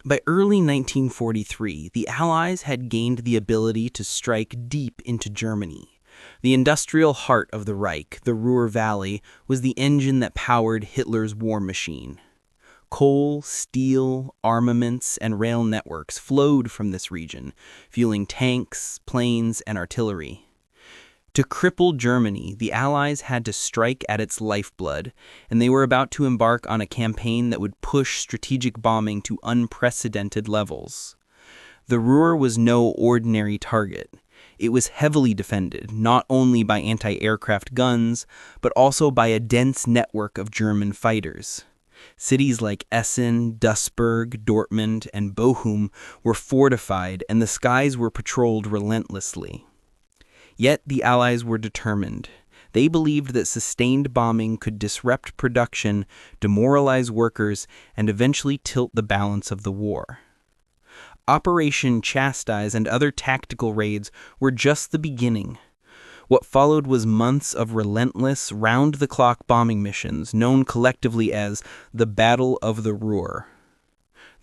By early 1943, the Allies had gained the ability to strike deep into Germany. The industrial heart of the Reich, the Ruhr Valley, was the engine that powered Hitler's war machine. Coal, steel, armaments, and rail networks flowed from this region, fueling tanks, planes, and artillery. To cripple Germany, the Allies had to strike at its lifeblood, and they were about to embark on a campaign that would push strategic bombing to unprecedented levels. The Ruhr was no ordinary target. It was heavily defended, not only by anti-aircraft guns, but also by a dense network of German fighters. Cities like Essen, Duisburg, Dortmund, and Bochum were fortified, and the skies were patrolled relentlessly. Yet the Allies were determined. They believed that sustained bombing could disrupt production, demoralize workers, and eventually tilt the balance of the war. Operation Chastise and other tactical raids were just the beginning. What followed was months of relentless, round-the-clock bombing missions, known collectively as the Battle of the Ruhr.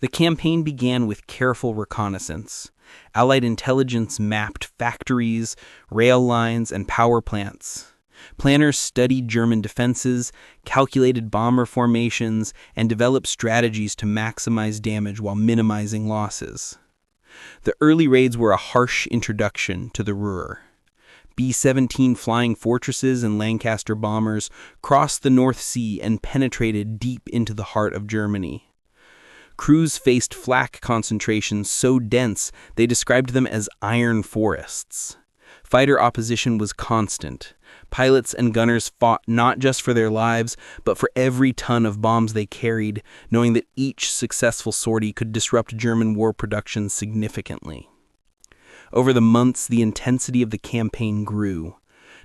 The campaign began with careful reconnaissance. Allied intelligence mapped factories, rail lines, and power plants. Planners studied German defenses, calculated bomber formations, and developed strategies to maximize damage while minimizing losses. The early raids were a harsh introduction to the Ruhr. B-29 Flying Fortresses and Lancaster bombers crossed the North Sea and penetrated deep into the heart of Germany. Crews faced flak concentrations so dense they described them as iron forests. Fighter opposition was constant. Pilots and gunners fought not just for their lives, but for every ton of bombs they carried, knowing that each successful sortie could disrupt German war production significantly. Over the months, the intensity of the campaign grew.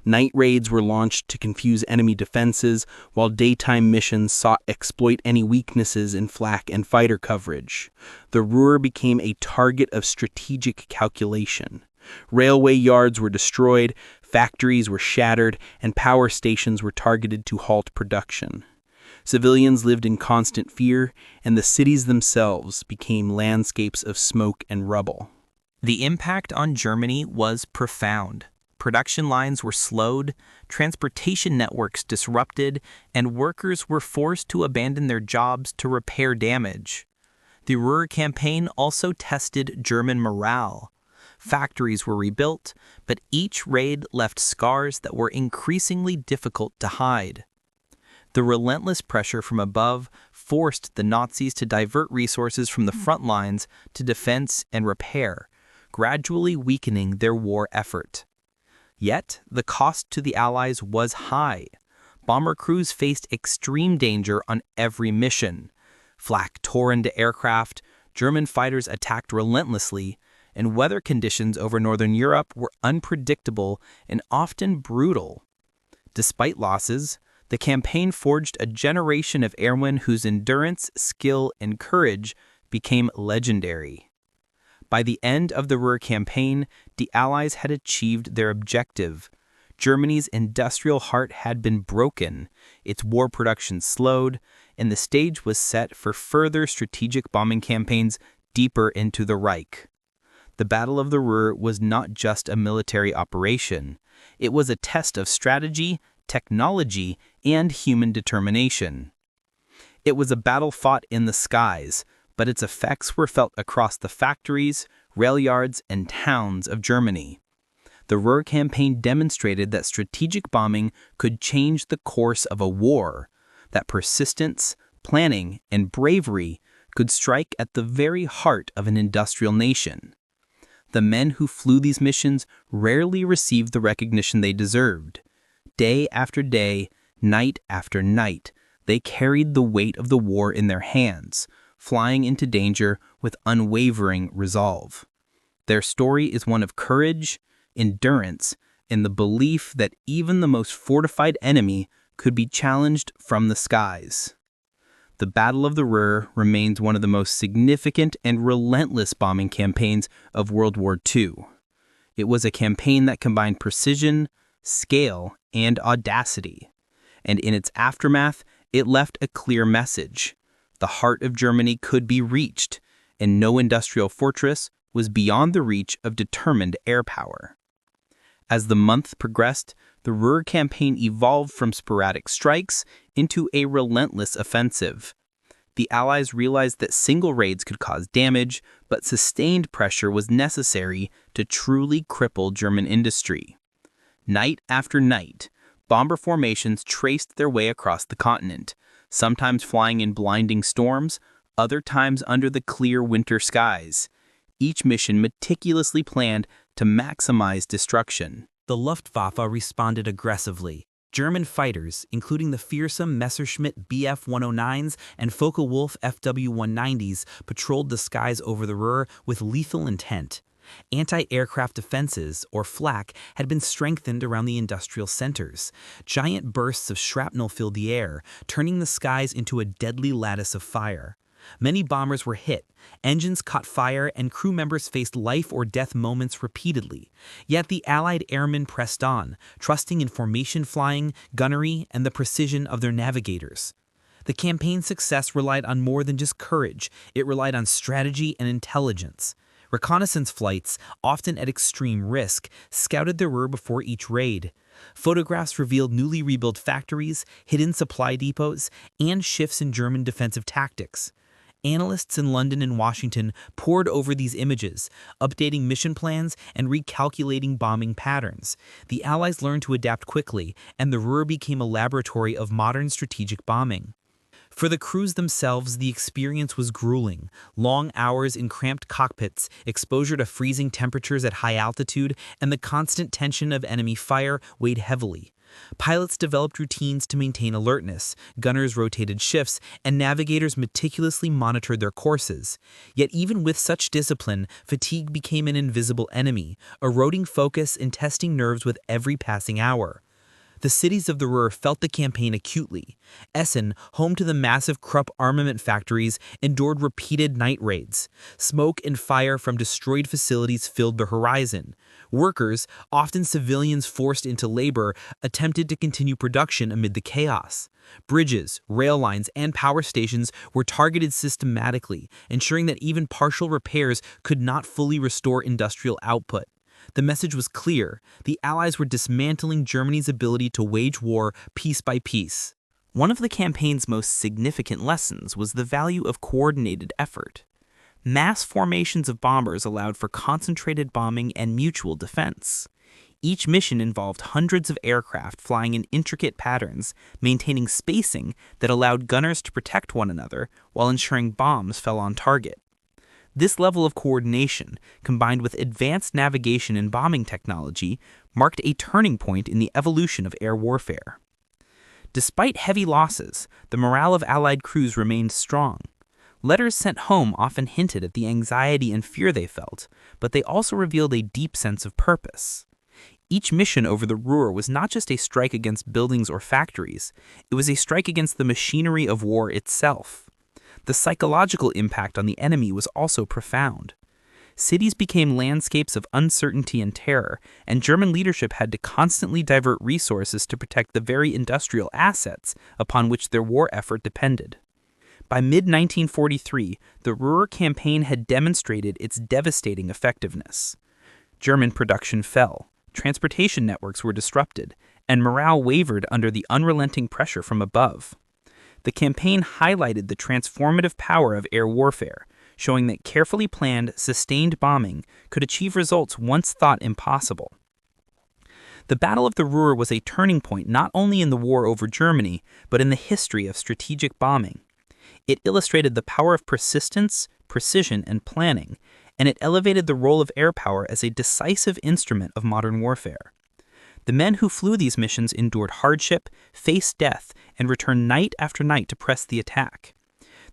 Night raids were launched to confuse enemy defenses, while daytime missions sought to exploit any weaknesses in flak and fighter coverage. The Ruhr became a target of strategic calculation. Railway yards were destroyed, factories were shattered, and power stations were targeted to halt production. Civilians lived in constant fear, and the cities themselves became landscapes of smoke and rubble. The impact on Germany was profound. Production lines were slowed, transportation networks disrupted, and workers were forced to abandon their jobs to repair damage. The Ruhr campaign also tested German morale. Factories were rebuilt, but each raid left scars that were increasingly difficult to hide. The relentless pressure from above forced the Nazis to divert resources from the front lines to defense and repair, gradually weakening their war effort. Yet, the cost to the Allies was high. Bomber crews faced extreme danger on every mission. Flak tore into aircraft, German fighters attacked relentlessly, and weather conditions over northern Europe were unpredictable and often brutal. Despite losses, the campaign forged a generation of airmen whose endurance, skill, and courage became legendary. By the end of the Ruhr campaign, the Allies had achieved their objective. Germany's industrial heart had been broken, its war production slowed, and the stage was set for further strategic bombing campaigns deeper into the Reich. The Battle of the Ruhr was not just a military operation. It was a test of strategy, technology, and human determination. It was a battle fought in the skies, but its effects were felt across the factories, rail yards, and towns of Germany. The Ruhr campaign demonstrated that strategic bombing could change the course of a war, that persistence, planning, and bravery could strike at the very heart of an industrial nation. The men who flew these missions rarely received the recognition they deserved. Day after day, night after night, they carried the weight of the war in their hands, flying into danger with unwavering resolve. Their story is one of courage, endurance, and the belief that even the most fortified enemy could be challenged from the skies. The Battle of the Ruhr remains one of the most significant and relentless bombing campaigns of World War II. It was a campaign that combined precision, scale, and audacity. And in its aftermath, it left a clear message. The heart of Germany could be reached, and no industrial fortress was beyond the reach of determined air power. As the month progressed, the Ruhr campaign evolved from sporadic strikes into a relentless offensive. The Allies realized that single raids could cause damage, but sustained pressure was necessary to truly cripple German industry. Night after night, bomber formations traced their way across the continent, sometimes flying in blinding storms, other times under the clear winter skies. Each mission meticulously planned to maximize destruction. The Luftwaffe responded aggressively. German fighters, including the fearsome Messerschmitt Bf-109s and Focke-Wulf FW-190s, patrolled the skies over the Ruhr with lethal intent. Anti-aircraft defenses, or flak, had been strengthened around the industrial centers. Giant bursts of shrapnel filled the air, turning the skies into a deadly lattice of fire. Many bombers were hit, engines caught fire, and crew members faced life-or-death moments repeatedly. Yet the Allied airmen pressed on, trusting in formation flying, gunnery, and the precision of their navigators. The campaign's success relied on more than just courage. It relied on strategy and intelligence. Reconnaissance flights, often at extreme risk, scouted the Ruhr before each raid. Photographs revealed newly rebuilt factories, hidden supply depots, and shifts in German defensive tactics. Analysts in London and Washington pored over these images, updating mission plans and recalculating bombing patterns. The Allies learned to adapt quickly, and the Ruhr became a laboratory of modern strategic bombing. For the crews themselves, the experience was grueling. Long hours in cramped cockpits, exposure to freezing temperatures at high altitude, and the constant tension of enemy fire weighed heavily. Pilots developed routines to maintain alertness, gunners rotated shifts, and navigators meticulously monitored their courses. Yet even with such discipline, fatigue became an invisible enemy, eroding focus and testing nerves with every passing hour. The cities of the Ruhr felt the campaign acutely. Essen, home to the massive Krupp armament factories, endured repeated night raids. Smoke and fire from destroyed facilities filled the horizon. Workers, often civilians forced into labor, attempted to continue production amid the chaos. Bridges, rail lines, and power stations were targeted systematically, ensuring that even partial repairs could not fully restore industrial output. The message was clear. The Allies were dismantling Germany's ability to wage war piece by piece. One of the campaign's most significant lessons was the value of coordinated effort. Mass formations of bombers allowed for concentrated bombing and mutual defense. Each mission involved hundreds of aircraft flying in intricate patterns, maintaining spacing that allowed gunners to protect one another while ensuring bombs fell on target. This level of coordination, combined with advanced navigation and bombing technology, marked a turning point in the evolution of air warfare. Despite heavy losses, the morale of Allied crews remained strong. Letters sent home often hinted at the anxiety and fear they felt, but they also revealed a deep sense of purpose. Each mission over the Ruhr was not just a strike against buildings or factories, it was a strike against the machinery of war itself. The psychological impact on the enemy was also profound. Cities became landscapes of uncertainty and terror, and German leadership had to constantly divert resources to protect the very industrial assets upon which their war effort depended. By mid-1943, the Ruhr campaign had demonstrated its devastating effectiveness. German production fell, transportation networks were disrupted, and morale wavered under the unrelenting pressure from above. The campaign highlighted the transformative power of air warfare, showing that carefully planned, sustained bombing could achieve results once thought impossible. The Battle of the Ruhr was a turning point not only in the war over Germany, but in the history of strategic bombing. It illustrated the power of persistence, precision, and planning, and it elevated the role of air power as a decisive instrument of modern warfare. The men who flew these missions endured hardship, faced death, and returned night after night to press the attack.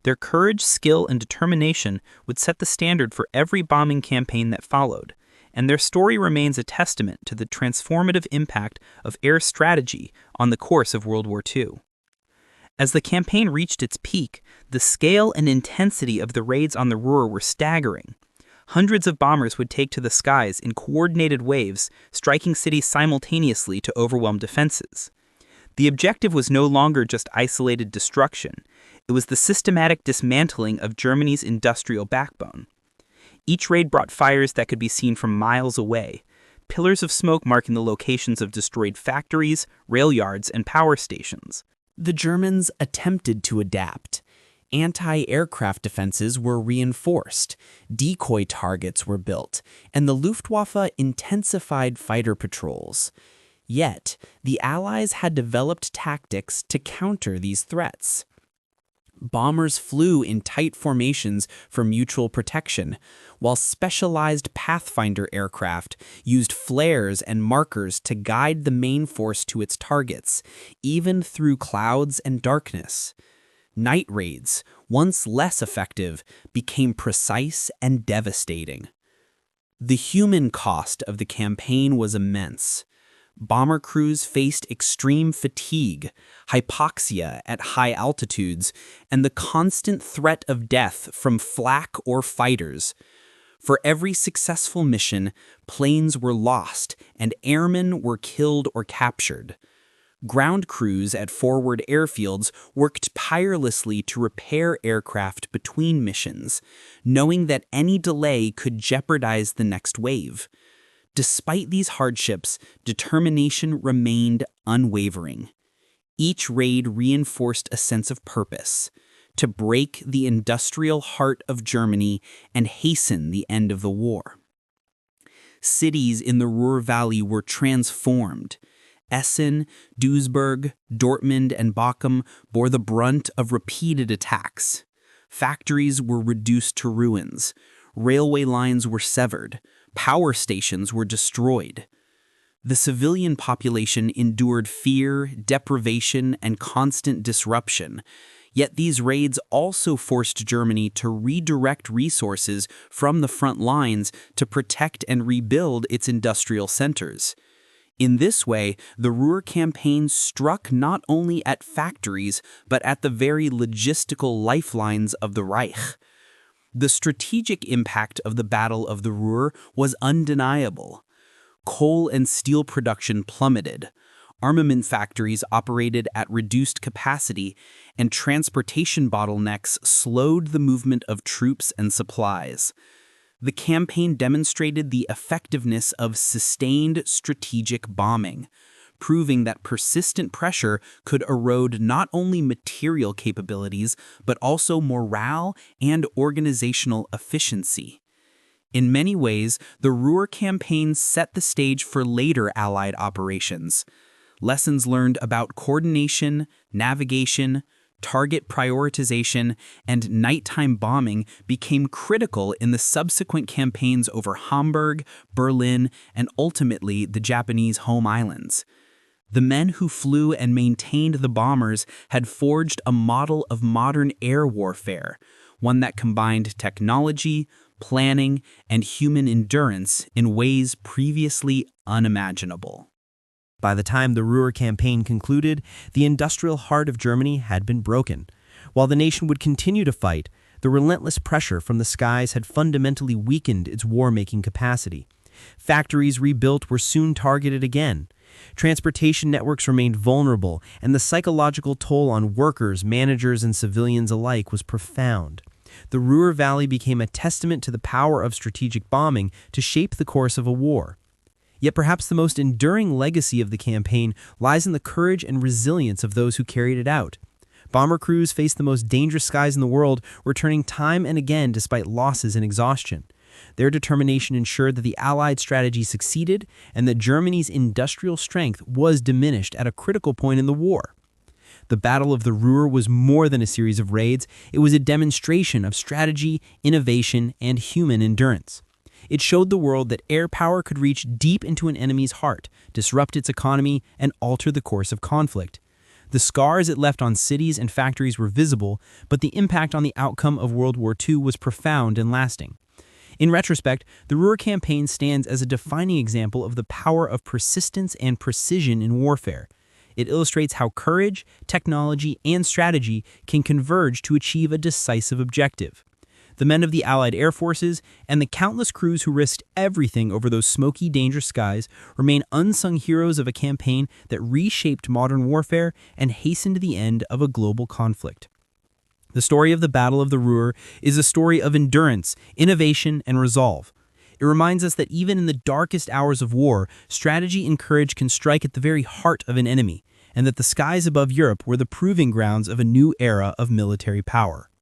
Their courage, skill, and determination would set the standard for every bombing campaign that followed, and their story remains a testament to the transformative impact of air strategy on the course of World War II. As the campaign reached its peak, the scale and intensity of the raids on the Ruhr were staggering. Hundreds of bombers would take to the skies in coordinated waves, striking cities simultaneously to overwhelm defenses. The objective was no longer just isolated destruction. It was the systematic dismantling of Germany's industrial backbone. Each raid brought fires that could be seen from miles away, pillars of smoke marking the locations of destroyed factories, rail yards, and power stations. The Germans attempted to adapt. Anti-aircraft defenses were reinforced, decoy targets were built, and the Luftwaffe intensified fighter patrols. Yet, the Allies had developed tactics to counter these threats. Bombers flew in tight formations for mutual protection, while specialized Pathfinder aircraft used flares and markers to guide the main force to its targets, even through clouds and darkness. Night raids, once less effective, became precise and devastating. The human cost of the campaign was immense. Bomber crews faced extreme fatigue, hypoxia at high altitudes, and the constant threat of death from flak or fighters. For every successful mission, planes were lost and airmen were killed or captured. Ground crews at forward airfields worked tirelessly to repair aircraft between missions, knowing that any delay could jeopardize the next wave. Despite these hardships, determination remained unwavering. Each raid reinforced a sense of purpose: to break the industrial heart of Germany and hasten the end of the war. Cities in the Ruhr Valley were transformed. Essen, Duisburg, Dortmund, and Bochum bore the brunt of repeated attacks. Factories were reduced to ruins. Railway lines were severed. Power stations were destroyed. The civilian population endured fear, deprivation, and constant disruption. Yet these raids also forced Germany to redirect resources from the front lines to protect and rebuild its industrial centers. In this way, the Ruhr campaign struck not only at factories, but at the very logistical lifelines of the Reich. The strategic impact of the Battle of the Ruhr was undeniable. Coal and steel production plummeted. Armament factories operated at reduced capacity, and transportation bottlenecks slowed the movement of troops and supplies. The campaign demonstrated the effectiveness of sustained strategic bombing, proving that persistent pressure could erode not only material capabilities, but also morale and organizational efficiency. In many ways, the Ruhr campaign set the stage for later Allied operations. Lessons learned about coordination, navigation, target prioritization, and nighttime bombing became critical in the subsequent campaigns over Hamburg, Berlin, and ultimately the Japanese home islands. The men who flew and maintained the bombers had forged a model of modern air warfare, one that combined technology, planning, and human endurance in ways previously unimaginable. By the time the Ruhr campaign concluded, the industrial heart of Germany had been broken. While the nation would continue to fight, the relentless pressure from the skies had fundamentally weakened its war-making capacity. Factories rebuilt were soon targeted again. Transportation networks remained vulnerable, and the psychological toll on workers, managers, and civilians alike was profound. The Ruhr Valley became a testament to the power of strategic bombing to shape the course of a war. Yet perhaps the most enduring legacy of the campaign lies in the courage and resilience of those who carried it out. Bomber crews faced the most dangerous skies in the world, returning time and again despite losses and exhaustion. Their determination ensured that the Allied strategy succeeded and that Germany's industrial strength was diminished at a critical point in the war. The Battle of the Ruhr was more than a series of raids. It was a demonstration of strategy, innovation, and human endurance. It showed the world that air power could reach deep into an enemy's heart, disrupt its economy, and alter the course of conflict. The scars it left on cities and factories were visible, but the impact on the outcome of World War II was profound and lasting. In retrospect, the Ruhr campaign stands as a defining example of the power of persistence and precision in warfare. It illustrates how courage, technology, and strategy can converge to achieve a decisive objective. The men of the Allied air forces and the countless crews who risked everything over those smoky, dangerous skies remain unsung heroes of a campaign that reshaped modern warfare and hastened the end of a global conflict. The story of the Battle of the Ruhr is a story of endurance, innovation, and resolve. It reminds us that even in the darkest hours of war, strategy and courage can strike at the very heart of an enemy, and that the skies above Europe were the proving grounds of a new era of military power.